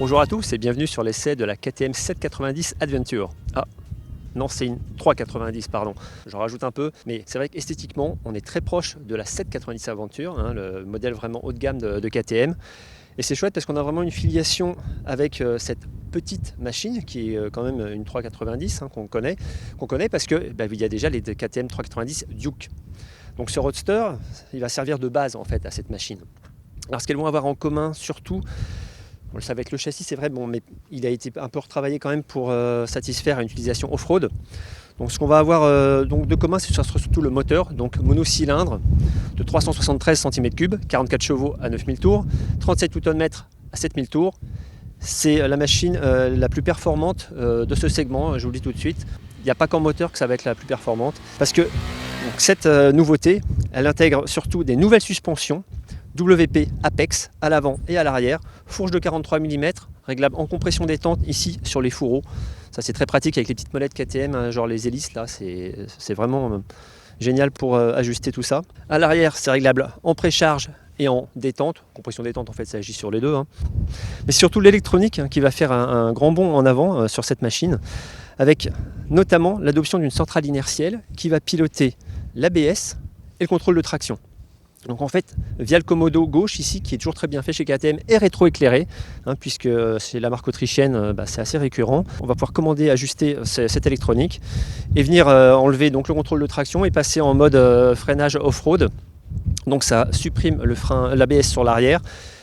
Bonjour à tous et bienvenue sur l'essai de la KTM 790 Adventure. Ah, non, c'est une 390, pardon. J'en rajoute un peu, mais c'est vrai qu'esthétiquement, on est très proche de la 790 Adventure, le modèle vraiment haut de gamme de KTM. Et c'est chouette parce qu'on a vraiment une filiation avec cette petite machine qui est quand même une 390 qu'on connaît parce que il y a déjà les KTM 390 Duke. Donc ce roadster, il va servir de base en fait à cette machine. Alors ce qu'elles vont avoir en commun surtout, on le savait avec le châssis, c'est vrai, mais il a été un peu retravaillé quand même pour satisfaire une utilisation off-road. Donc ce qu'on va avoir donc de commun, c'est surtout le moteur, donc monocylindre de 373 cm3, 44 chevaux à 9000 tours, 37 Nm à 7000 tours. C'est la machine la plus performante de ce segment, je vous le dis tout de suite. Il n'y a pas qu'en moteur que ça va être la plus performante, parce que donc, cette nouveauté, elle intègre surtout des nouvelles suspensions, WP Apex à l'avant et à l'arrière, fourche de 43 mm, réglable en compression détente ici sur les fourreaux. Ça c'est très pratique avec les petites molettes KTM, genre les hélices là, c'est vraiment génial pour ajuster tout ça. À l'arrière c'est réglable en précharge et en détente, compression détente en fait ça agit sur les deux. Mais c'est surtout l'électronique qui va faire un grand bond en avant sur cette machine, avec notamment l'adoption d'une centrale inertielle qui va piloter l'ABS et le contrôle de traction. Donc en fait, via le commodo gauche ici, qui est toujours très bien fait chez KTM, et rétro-éclairé, puisque c'est la marque autrichienne, c'est assez récurrent. On va pouvoir commander, ajuster cette électronique et venir enlever donc le contrôle de traction et passer en mode freinage off-road. Donc ça supprime le frein, l'ABS sur l'arrière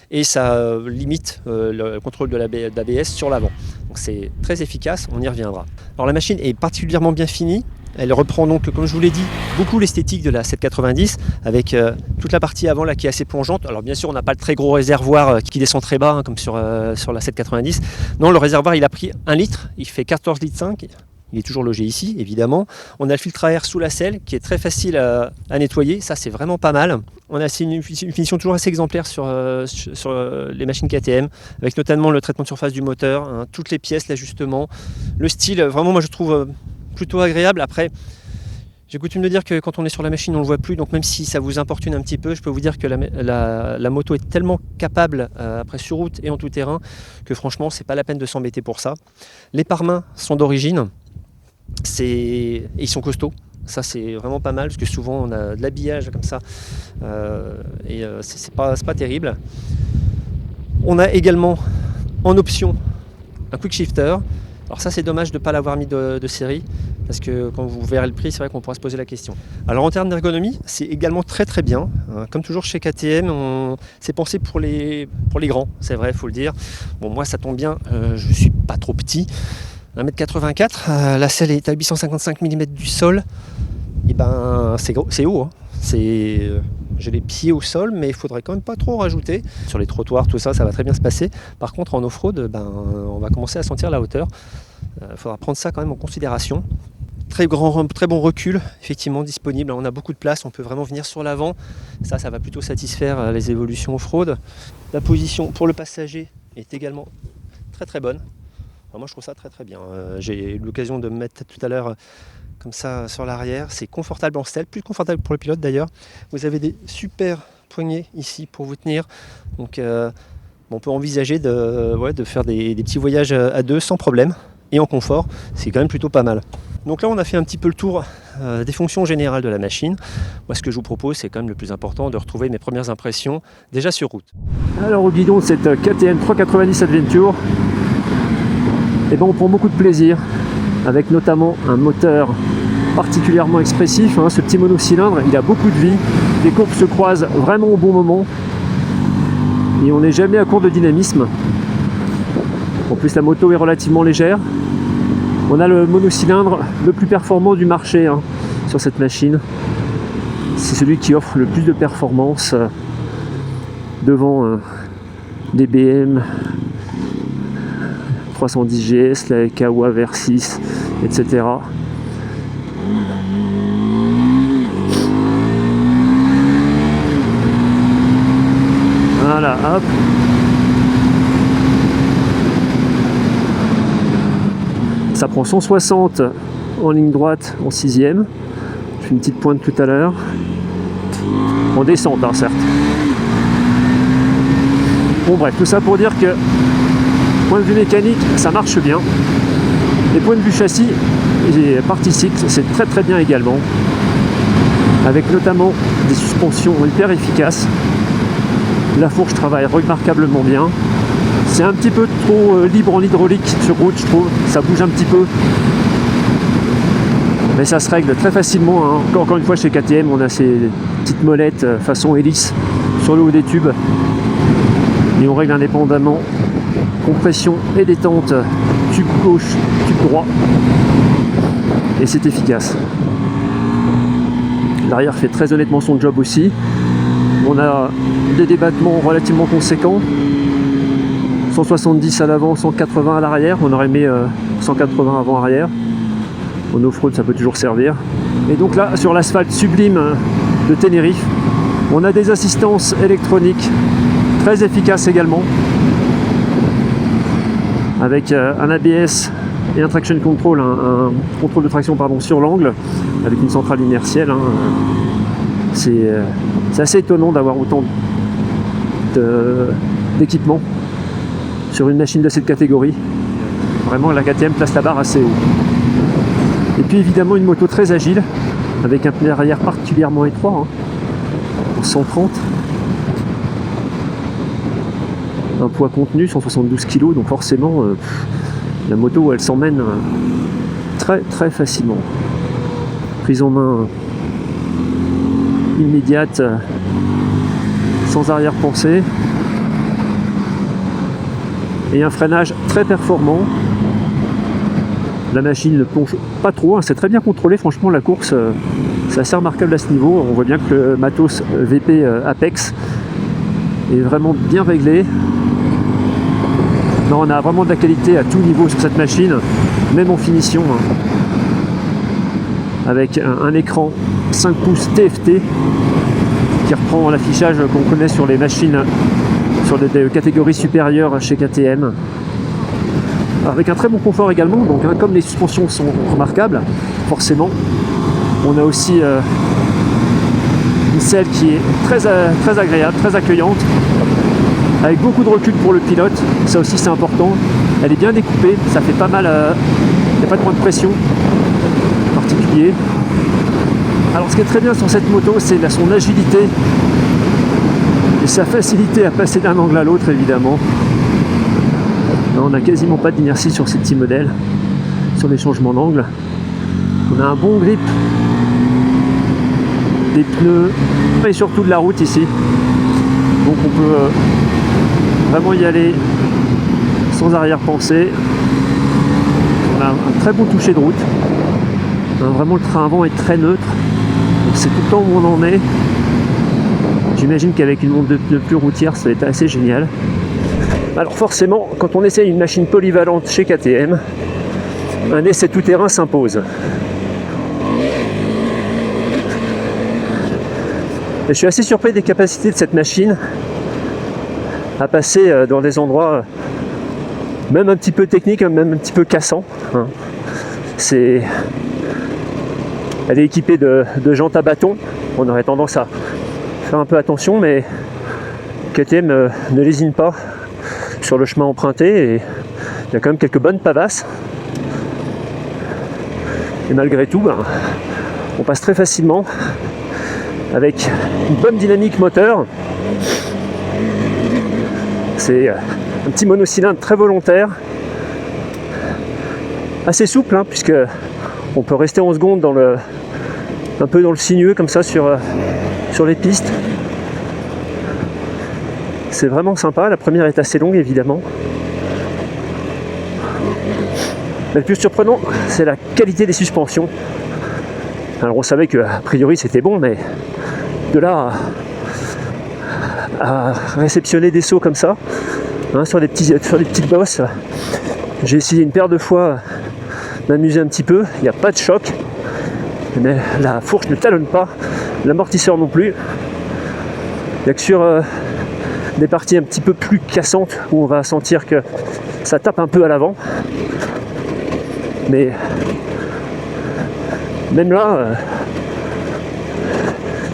et ça limite le contrôle de l'ABS sur l'avant. Donc c'est très efficace, on y reviendra. Alors la machine est particulièrement bien finie. Elle reprend donc, comme je vous l'ai dit, beaucoup l'esthétique de la 790 avec toute la partie avant là qui est assez plongeante. Alors bien sûr, on n'a pas le très gros réservoir qui descend très bas comme sur la 790. Non, le réservoir il a pris 1 litre, il fait 14 litres 5. Il est toujours logé ici, évidemment. On a le filtre à air sous la selle qui est très facile à nettoyer. Ça, c'est vraiment pas mal. On a une finition toujours assez exemplaire sur les machines KTM, avec notamment le traitement de surface du moteur, toutes les pièces, l'ajustement, le style. Vraiment, moi, je trouve plutôt agréable. Après, j'ai coutume de dire que quand on est sur la machine, on ne le voit plus. Donc même si ça vous importune un petit peu, je peux vous dire que la moto est tellement capable, après sur route et en tout terrain, que franchement, c'est pas la peine de s'embêter pour ça. Les pare-mains sont d'origine. Ils sont costauds, ça c'est vraiment pas mal parce que souvent on a de l'habillage comme ça et c'est pas terrible. On a également en option un quick shifter. Alors ça c'est dommage de ne pas l'avoir mis de série parce que quand vous verrez le prix c'est vrai qu'on pourra se poser la question. Alors en termes d'ergonomie c'est également très très bien, comme toujours chez KTM c'est pensé pour les grands, c'est vrai, il faut le dire. Bon moi ça tombe bien, je suis pas trop petit. 1m84, la selle est à 855 mm du sol, et c'est haut, j'ai les pieds au sol, mais il faudrait quand même pas trop rajouter. Sur les trottoirs, tout ça, ça va très bien se passer. Par contre, en off-road, on va commencer à sentir la hauteur. Il faudra prendre ça quand même en considération. Très bon recul, effectivement disponible. On a beaucoup de place, on peut vraiment venir sur l'avant. Ça va plutôt satisfaire les évolutions off-road. La position pour le passager est également très très bonne. Alors moi je trouve ça très très bien. J'ai eu l'occasion de me mettre tout à l'heure comme ça sur l'arrière. C'est confortable en selle, plus confortable pour le pilote d'ailleurs. Vous avez des super poignées ici pour vous tenir. Donc on peut envisager de faire des petits voyages à deux sans problème et en confort. C'est quand même plutôt pas mal. Donc là on a fait un petit peu le tour des fonctions générales de la machine. Moi ce que je vous propose c'est quand même le plus important de retrouver mes premières impressions déjà sur route. Alors au guidon de cette KTM 390 Adventure, on prend beaucoup de plaisir avec notamment un moteur particulièrement expressif, ce petit monocylindre, il a beaucoup de vie, les courbes se croisent vraiment au bon moment et on n'est jamais à court de dynamisme. En plus la moto est relativement légère. On a le monocylindre le plus performant du marché sur cette machine. C'est celui qui offre le plus de performance devant des BM 310 GS, la Kawa Versys, etc. Voilà, hop. Ça prend 160 en ligne droite en 6ème. Je fais une petite pointe tout à l'heure. En descente, certes. Bon bref, tout ça pour dire que Point de vue mécanique, ça marche bien. Et point de vue châssis et partie cycle, c'est très très bien également. Avec notamment des suspensions hyper efficaces. La fourche travaille remarquablement bien. C'est un petit peu trop libre en hydraulique sur route, je trouve. Ça bouge un petit peu. Mais ça se règle très facilement. Hein. Encore une fois, chez KTM, on a ces petites molettes façon hélice sur le haut des tubes. Et on règle indépendamment compression et détente, tube gauche, tube droit. Et c'est efficace. L'arrière fait très honnêtement son job aussi. On a des débattements relativement conséquents. 170 à l'avant, 180 à l'arrière. On aurait mis 180 avant-arrière. En off-road, ça peut toujours servir. Et donc là, sur l'asphalte sublime de Tenerife, on a des assistances électroniques très efficaces également. Avec un ABS et un traction control, un contrôle de traction sur l'angle, avec une centrale inertielle. Hein. C'est assez étonnant d'avoir autant d'équipement sur une machine de cette catégorie. Vraiment, la KTM place la barre assez haut. Et puis évidemment une moto très agile, avec un pneu arrière particulièrement étroit, en 130. Un poids contenu, 172 kg, donc forcément la moto elle s'emmène très très facilement. Prise en main immédiate, sans arrière-pensée. Et un freinage très performant. La machine ne plonge pas trop, hein, c'est très bien contrôlé, franchement la course c'est assez remarquable à ce niveau. On voit bien que le matos VP Apex est vraiment bien réglé. Non, on a vraiment de la qualité à tout niveau sur cette machine, même en finition. Hein. Avec un écran 5 pouces TFT qui reprend l'affichage qu'on connaît sur les machines sur des catégories supérieures chez KTM. Avec un très bon confort également, donc hein, comme les suspensions sont remarquables, forcément, on a aussi une selle qui est très agréable, très accueillante, avec beaucoup de recul pour le pilote, ça aussi c'est important. Elle est bien découpée, ça fait pas mal, il n'y a pas de point de pression particulier. Alors ce qui est très bien sur cette moto, c'est son agilité et sa facilité à passer d'un angle à l'autre évidemment. Non, on n'a quasiment pas d'inertie sur ces petits modèles, sur les changements d'angle. On a un bon grip des pneus et surtout de la route ici. Donc on peut vraiment y aller sans arrière-pensée. On a un très bon toucher de route. Vraiment le train avant est très neutre. Donc c'est tout le temps où on en est. J'imagine qu'avec une montre de pneus plus routière, ça va être assez génial. Alors forcément, quand on essaye une machine polyvalente chez KTM, un essai tout-terrain s'impose. Et je suis assez surpris des capacités de cette machine à passer dans des endroits même un petit peu techniques, même un petit peu cassants. Hein. Elle est équipée de jantes à bâton. On aurait tendance à faire un peu attention, mais KTM ne lésine pas sur le chemin emprunté et il y a quand même quelques bonnes pavasses. Et malgré tout, on passe très facilement avec une bonne dynamique moteur. C'est un petit monocylindre très volontaire, assez souple, hein, puisque on peut rester en seconde un peu dans le sinueux comme ça sur les pistes. C'est vraiment sympa. La première est assez longue évidemment. Mais le plus surprenant, c'est la qualité des suspensions. Alors on savait qu'a priori c'était bon, mais de là à réceptionner des sauts comme ça, hein, sur des petites bosses, j'ai essayé une paire de fois m'amuser un petit peu. Il n'y a pas de choc, mais la fourche ne talonne pas, l'amortisseur non plus. Il n'y a que sur des parties un petit peu plus cassantes où on va sentir que ça tape un peu à l'avant, mais même là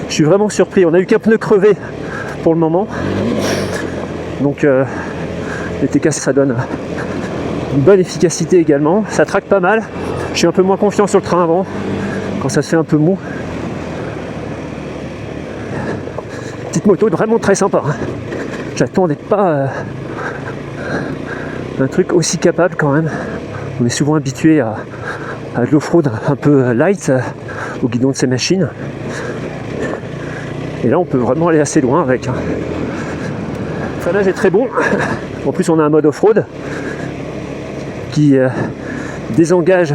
je suis vraiment surpris. On a eu qu'un pneu crevé pour le moment, donc les TK ça donne une bonne efficacité également, ça traque pas mal. Je suis un peu moins confiant sur le train avant, quand ça se fait un peu mou. Petite moto vraiment très sympa, hein. J'attendais pas un truc aussi capable quand même. On est souvent habitué à de l'off-road un peu light au guidon de ces machines. Et là on peut vraiment aller assez loin avec. Le freinage est très bon. En plus on a un mode off-road qui désengage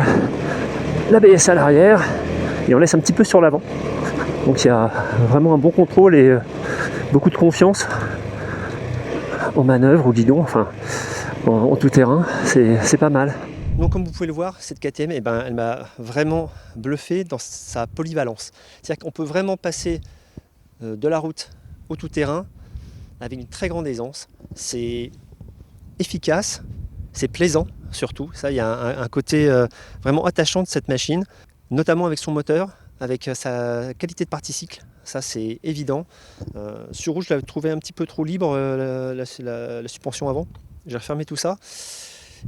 l'ABS à l'arrière et on laisse un petit peu sur l'avant. Donc il y a vraiment un bon contrôle et beaucoup de confiance en manœuvre, au guidon, enfin en tout terrain, c'est pas mal. Donc comme vous pouvez le voir, cette KTM, elle m'a vraiment bluffé dans sa polyvalence. C'est-à-dire qu'on peut vraiment passer de la route au tout-terrain avec une très grande aisance. C'est efficace, c'est plaisant surtout. Ça, il y a un côté vraiment attachant de cette machine, notamment avec son moteur, avec sa qualité de partie cycle. Ça, c'est évident. Sur rouge, je l'avais trouvé un petit peu trop libre, la suspension avant. J'ai refermé tout ça.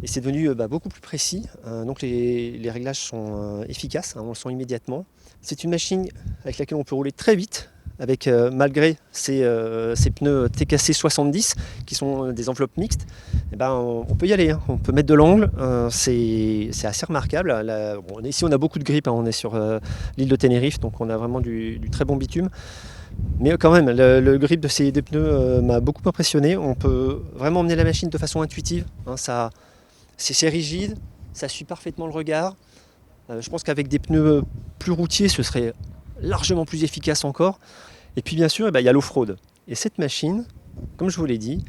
Et c'est devenu beaucoup plus précis. Donc les réglages sont efficaces, hein, on le sent immédiatement. C'est une machine avec laquelle on peut rouler très vite, avec malgré ces pneus TKC 70 qui sont des enveloppes mixtes. On peut y aller, hein. On peut mettre de l'angle, c'est assez remarquable. Ici on a beaucoup de grippe, hein. On est sur l'île de Tenerife, donc on a vraiment du très bon bitume. Mais quand même, le grip de ces deux pneus m'a beaucoup impressionné. On peut vraiment emmener la machine de façon intuitive, hein. C'est rigide, ça suit parfaitement le regard. Je pense qu'avec des pneus plus routiers, ce serait largement plus efficace encore. Et puis bien sûr, il y a l'off-road. Et cette machine, comme je vous l'ai dit,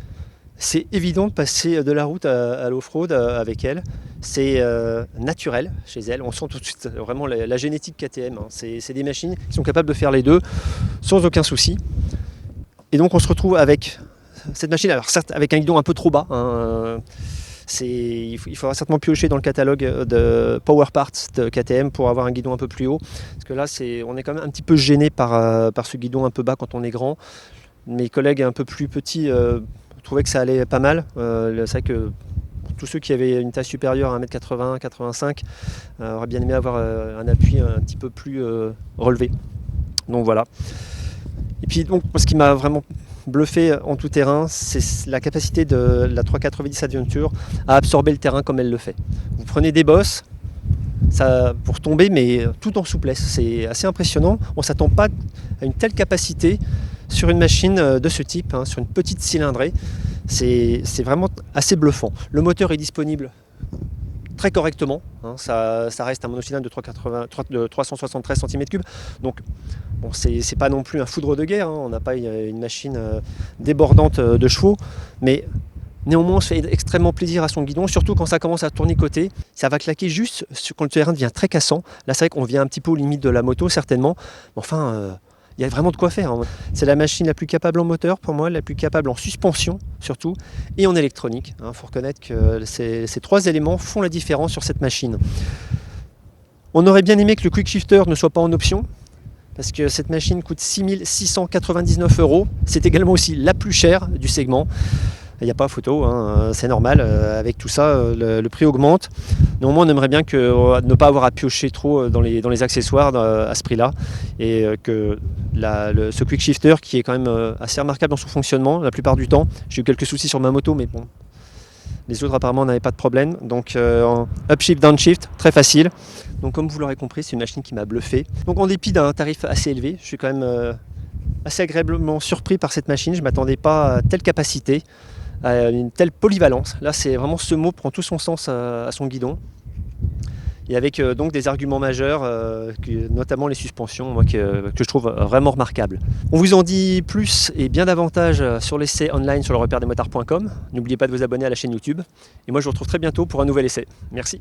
c'est évident de passer de la route à l'off-road avec elle. C'est naturel chez elle. On sent tout de suite vraiment la génétique KTM, hein. C'est des machines qui sont capables de faire les deux sans aucun souci. Et donc on se retrouve avec cette machine, alors certes avec un guidon un peu trop bas, hein. Il faudra certainement piocher dans le catalogue de Power Parts de KTM pour avoir un guidon un peu plus haut. Parce que là, on est quand même un petit peu gêné par ce guidon un peu bas quand on est grand. Mes collègues un peu plus petits trouvaient que ça allait pas mal. C'est vrai que tous ceux qui avaient une taille supérieure à 1m80, 85 auraient bien aimé avoir un appui un petit peu plus relevé. Donc voilà. Et puis donc, ce qui m'a vraiment bluffé en tout terrain, c'est la capacité de la 390 Adventure à absorber le terrain comme elle le fait. Vous prenez des bosses pour tomber, mais tout en souplesse. C'est assez impressionnant. On ne s'attend pas à une telle capacité sur une machine de ce type, hein, sur une petite cylindrée. C'est vraiment assez bluffant. Le moteur est disponible très correctement, hein. Ça reste un monocylindre de 373 cm3. Donc bon, c'est pas non plus un foudre de guerre, hein. On n'a pas une machine débordante de chevaux, mais néanmoins on se fait extrêmement plaisir à son guidon, surtout quand ça commence à tournicoter. Ça va claquer juste quand le terrain devient très cassant. Là c'est vrai qu'on vient un petit peu aux limites de la moto certainement, mais enfin il y a vraiment de quoi faire, hein. C'est la machine la plus capable en moteur pour moi, la plus capable en suspension surtout, et en électronique. Il faut reconnaître que ces trois éléments font la différence sur cette machine. On aurait bien aimé que le quick shifter ne soit pas en option, parce que cette machine coûte 6 699 €. C'est également aussi la plus chère du segment. Il n'y a pas photo, hein, c'est normal, avec tout ça, le prix augmente. Néanmoins, on aimerait bien ne pas avoir à piocher trop dans les accessoires à ce prix-là, et que ce quick shifter, qui est quand même assez remarquable dans son fonctionnement, la plupart du temps. J'ai eu quelques soucis sur ma moto, mais bon, les autres apparemment n'avaient pas de problème. Donc upshift, downshift, très facile. Donc comme vous l'aurez compris, c'est une machine qui m'a bluffé. Donc en dépit d'un tarif assez élevé, je suis quand même assez agréablement surpris par cette machine. Je ne m'attendais pas à telle capacité, à une telle polyvalence. Là, c'est vraiment, ce mot prend tout son sens à son guidon. Et avec donc des arguments majeurs, notamment les suspensions, moi, que je trouve vraiment remarquables. On vous en dit plus et bien davantage sur l'essai online sur le repère des motards.com. N'oubliez pas de vous abonner à la chaîne YouTube. Et moi, je vous retrouve très bientôt pour un nouvel essai. Merci.